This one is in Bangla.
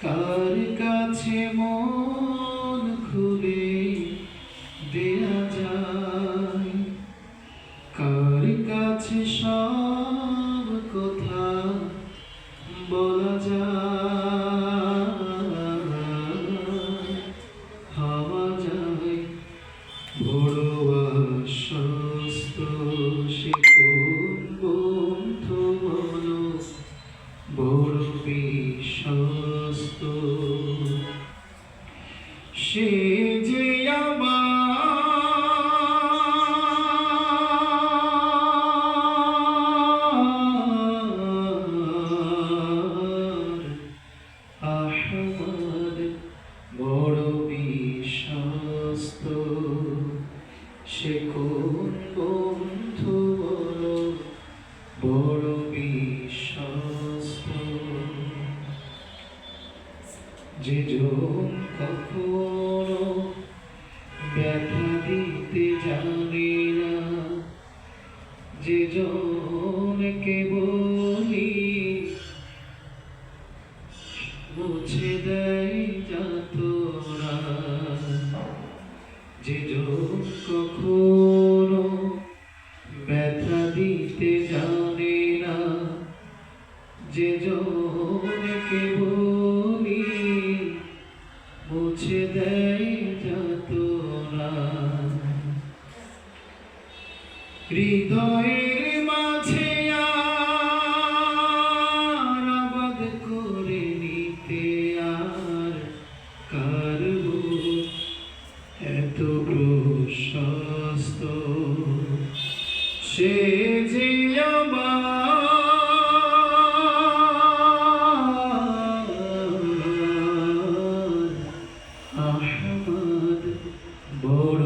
কার কাছে মন খুলে দেয়া যায়, কার কাছে সব কথা বলা যায়, ভাবা যায় বড় আশ্বস্ত। সে কোন বন্ধু বলো বড় বিশ্বস্ত, সে যে আহমদ বড় বিশ্বস্ত। সে কোন বন্ধু বলো বড় বিশ্বস্ত, যে জন কখনো ব্যথা দিতে জানে না, যে জনকে বলি মুছে দেয় যাতনা, যে জন কখনো ব্যথা দিতে জানে না, যে জনকে বলি মুছে দেয় যাতনা। হৃদয়ের মাঝে আর আবাদ করে নিতে আর কারো এত প্রশস্ত, সে যে আহমদ বড়